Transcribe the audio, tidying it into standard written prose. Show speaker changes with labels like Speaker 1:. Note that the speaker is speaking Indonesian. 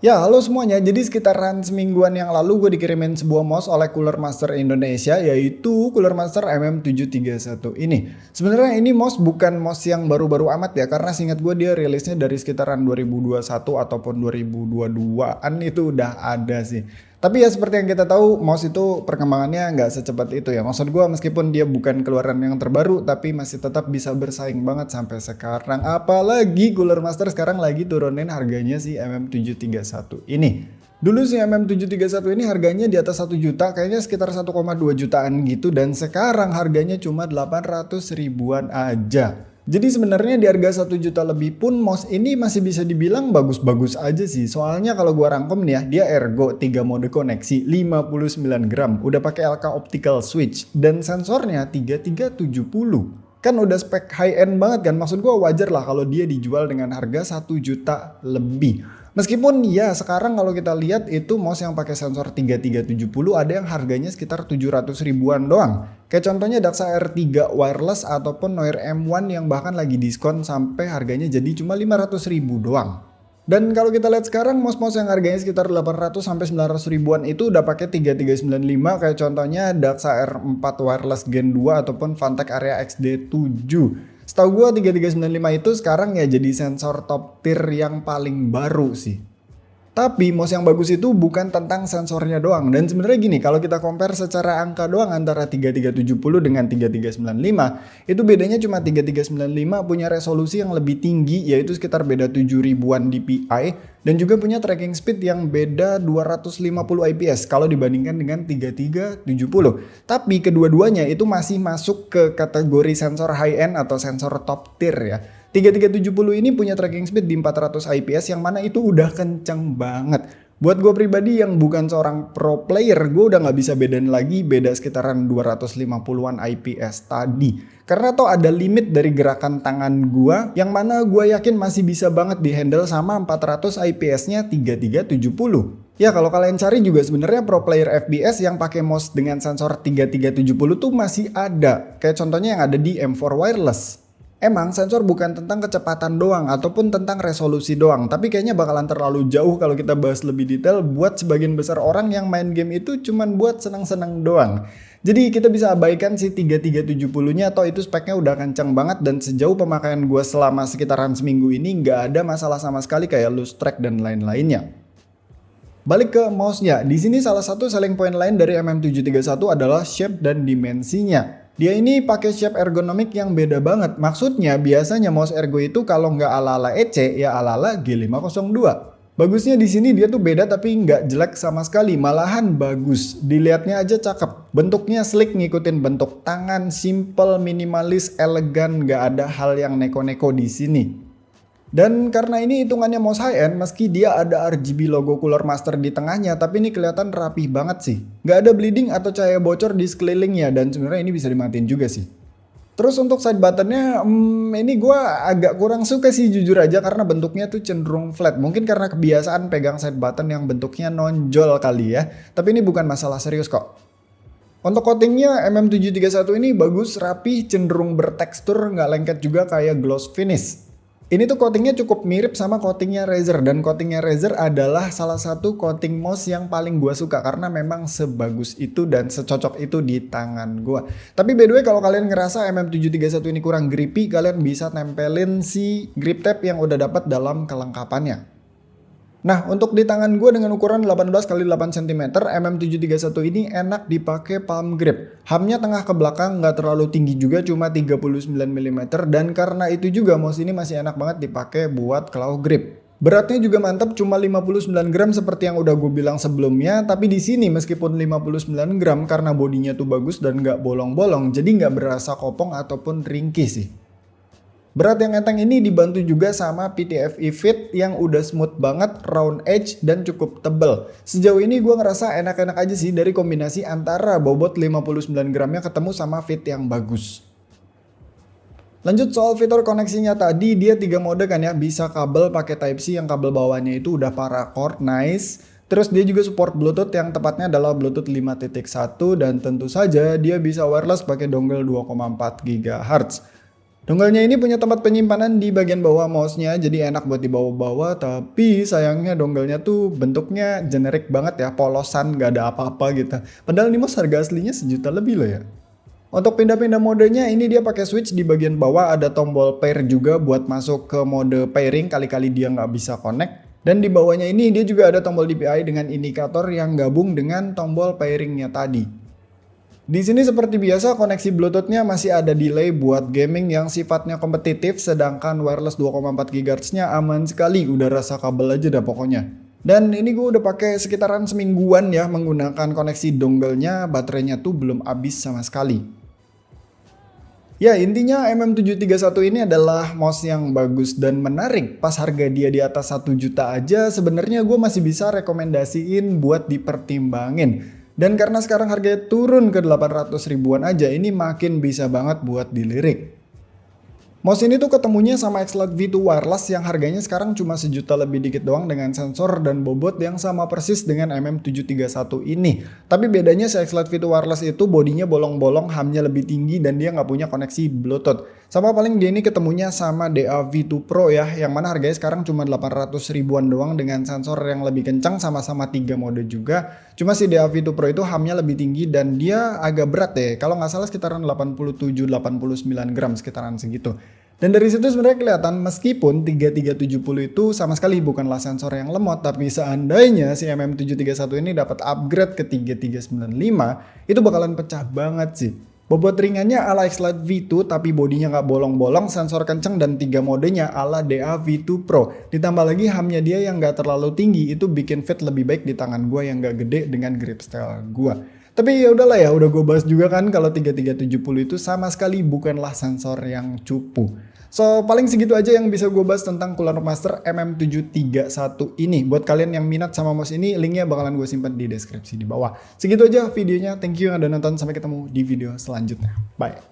Speaker 1: Ya, halo semuanya. Jadi sekitaran semingguan yang lalu gue dikirimin sebuah mouse oleh Cooler Master Indonesia, yaitu Cooler Master MM731 ini. Sebenarnya ini mouse bukan mouse yang baru-baru amat ya, karena seingat gue dia rilisnya dari sekitaran 2021 ataupun 2022an itu udah ada sih. Tapi ya seperti yang kita tahu, mouse itu perkembangannya nggak secepat itu ya. Maksud gue meskipun dia bukan keluaran yang terbaru, tapi masih tetap bisa bersaing banget sampai sekarang. Apalagi Cooler Master sekarang lagi turunin harganya si MM731 ini. Dulu si MM731 ini harganya di atas 1 juta, kayaknya sekitar 1,2 jutaan gitu. Dan sekarang harganya cuma 800 ribuan aja. Jadi sebenarnya di harga 1 juta lebih pun mouse ini masih bisa dibilang bagus-bagus aja sih. Soalnya kalau gua rangkum nih ya, dia ergo 3 mode koneksi 59 gram, udah pakai LK optical switch dan sensornya 3370. Kan udah spek high end banget kan, maksud gua wajar lah kalau dia dijual dengan harga 1 juta lebih. Meskipun ya sekarang kalau kita lihat itu mouse yang pakai sensor 3370 ada yang harganya sekitar 700 ribuan doang. Kayak contohnya Daxa R3 wireless ataupun Noir M1 yang bahkan lagi diskon sampai harganya jadi cuma 500 ribu doang. Dan kalau kita lihat sekarang mouse-mouse yang harganya sekitar 800 sampai 900 ribuan itu udah pakai 3395 kayak contohnya Daxa R4 wireless Gen 2 ataupun Phanteks Area XD7. Setahu gue 3395 itu sekarang ya jadi sensor top tier yang paling baru sih. Tapi mouse yang bagus itu bukan tentang sensornya doang. Dan sebenarnya gini, kalau kita compare secara angka doang antara 3370 dengan 3395, itu bedanya cuma 3395 punya resolusi yang lebih tinggi, yaitu sekitar beda 7 ribuan dpi, dan juga punya tracking speed yang beda 250 IPS kalau dibandingkan dengan 3370. Tapi kedua-duanya itu masih masuk ke kategori sensor high end atau sensor top tier ya. 3370 ini punya tracking speed di 400 IPS yang mana itu udah kenceng banget. Buat gue pribadi yang bukan seorang pro player, gue udah gak bisa bedain lagi beda sekitaran 250-an IPS tadi. Karena toh ada limit dari gerakan tangan gue yang mana gue yakin masih bisa banget dihandle sama 400 IPS-nya 3370. Ya kalau kalian cari juga sebenarnya pro player FPS yang pakai mouse dengan sensor 3370 tuh masih ada. Kayak contohnya yang ada di M4 Wireless. Emang sensor bukan tentang kecepatan doang ataupun tentang resolusi doang, tapi kayaknya bakalan terlalu jauh kalau kita bahas lebih detail buat sebagian besar orang yang main game itu cuman buat senang-senang doang. Jadi kita bisa abaikan si 3370-nya atau itu speknya udah kenceng banget dan sejauh pemakaian gue selama sekitaran seminggu ini nggak ada masalah sama sekali kayak loose track dan lain-lainnya. Balik ke mouse-nya, di sini salah satu selling point lain dari MM731 adalah shape dan dimensinya. Dia ini pakai shape ergonomik yang beda banget. Maksudnya biasanya mouse ergo itu kalau nggak ala-ala EC ya ala-ala G502. Bagusnya di sini dia tuh beda tapi nggak jelek sama sekali, malahan bagus. Dilihatnya aja cakep. Bentuknya slick ngikutin bentuk tangan, simple, minimalis, elegan, nggak ada hal yang neko-neko di sini. Dan karena ini hitungannya mouse high end, meski dia ada RGB logo Cooler Master di tengahnya, tapi ini kelihatan rapih banget sih. Nggak ada bleeding atau cahaya bocor di sekelilingnya, dan sebenarnya ini bisa dimatiin juga sih. Terus untuk side buttonnya, ini gue agak kurang suka sih jujur aja karena bentuknya tuh cenderung flat. Mungkin karena kebiasaan pegang side button yang bentuknya nonjol kali ya. Tapi ini bukan masalah serius kok. Untuk coatingnya MM731 ini bagus, rapih, cenderung bertekstur, nggak lengket juga kayak gloss finish. Ini tuh coatingnya cukup mirip sama coatingnya Razer dan coatingnya Razer adalah salah satu coating mouse yang paling gue suka karena memang sebagus itu dan secocok itu di tangan gue. Tapi by the way kalau kalian ngerasa MM731 ini kurang grippy, kalian bisa tempelin si grip tape yang udah dapat dalam kelengkapannya. Nah untuk di tangan gue dengan ukuran 18x8 cm, MM731 ini enak dipakai palm grip. Hamnya tengah ke belakang, nggak terlalu tinggi juga, cuma 39 mm. Dan karena itu juga mouse ini masih enak banget dipakai buat claw grip. Beratnya juga mantap, cuma 59 gram seperti yang udah gue bilang sebelumnya. Tapi di sini meskipun 59 gram karena bodinya tuh bagus dan nggak bolong-bolong, jadi nggak berasa kopong ataupun ringkih sih. Berat yang enteng ini dibantu juga sama PTFE Fit yang udah smooth banget, round edge, dan cukup tebel. Sejauh ini gue ngerasa enak-enak aja sih dari kombinasi antara bobot 59 gramnya ketemu sama fit yang bagus. Lanjut soal fitur koneksinya tadi, dia 3 mode kan ya, bisa kabel pakai Type-C yang kabel bawahnya itu udah paracord, nice. Terus dia juga support Bluetooth yang tepatnya adalah Bluetooth 5.1 dan tentu saja dia bisa wireless pakai dongle 2,4 GHz. Dongelnya ini punya tempat penyimpanan di bagian bawah mouse-nya, jadi enak buat dibawa-bawa, tapi sayangnya dongelnya tuh bentuknya generik banget ya, polosan, nggak ada apa-apa gitu. Padahal ini mouse harga aslinya sejuta lebih loh ya. Untuk pindah-pindah modenya ini dia pakai switch di bagian bawah, ada tombol pair juga buat masuk ke mode pairing kali-kali dia nggak bisa connect. Dan di bawahnya ini dia juga ada tombol DPI dengan indikator yang gabung dengan tombol pairingnya tadi. Di sini seperti biasa koneksi Bluetooth-nya masih ada delay buat gaming yang sifatnya kompetitif, sedangkan wireless 2,4 GHz-nya aman sekali, udah rasa kabel aja dah pokoknya. Dan ini gue udah pakai sekitaran semingguan ya menggunakan koneksi dongle-nya, baterainya tuh belum habis sama sekali. Ya intinya MM731 ini adalah mouse yang bagus dan menarik. Pas harga dia di atas 1 juta aja sebenarnya gue masih bisa rekomendasiin buat dipertimbangin. Dan karena sekarang harganya turun ke 800 ribuan aja, ini makin bisa banget buat dilirik. Mouse ini tuh ketemunya sama X-Lite V2 wireless yang harganya sekarang cuma sejuta lebih dikit doang dengan sensor dan bobot yang sama persis dengan MM731 ini. Tapi bedanya si X-Lite V2 wireless itu bodinya bolong-bolong, hamnya lebih tinggi dan dia nggak punya koneksi Bluetooth. Sama paling dia ini ketemunya sama DA-V2 Pro ya, yang mana harganya sekarang cuma 800 ribuan doang dengan sensor yang lebih kencang, sama-sama 3 mode juga. Cuma si DA-V2 Pro itu hamnya lebih tinggi dan dia agak berat deh, kalau nggak salah sekitaran 87-89 gram sekitaran segitu. Dan dari situ sebenarnya kelihatan meskipun 3370 itu sama sekali bukanlah sensor yang lemot, tapi seandainya si MM731 ini dapat upgrade ke 3395, itu bakalan pecah banget sih. Bobot ringannya ala X-Lite V2 tapi bodinya nggak bolong-bolong, sensor kenceng dan 3 modenya ala DA-V2 Pro. Ditambah lagi hamnya dia yang nggak terlalu tinggi, itu bikin fit lebih baik di tangan gue yang nggak gede dengan grip style gue. Tapi ya udahlah ya, udah gue bahas juga kan kalau 3370 itu sama sekali bukanlah sensor yang cupu. So paling segitu aja yang bisa gue bahas tentang Cooler Master MM731 ini. Buat kalian yang minat sama mouse ini, linknya bakalan gue simpan di deskripsi di bawah. Segitu aja videonya, thank you yang udah nonton, sampai ketemu di video selanjutnya. Bye.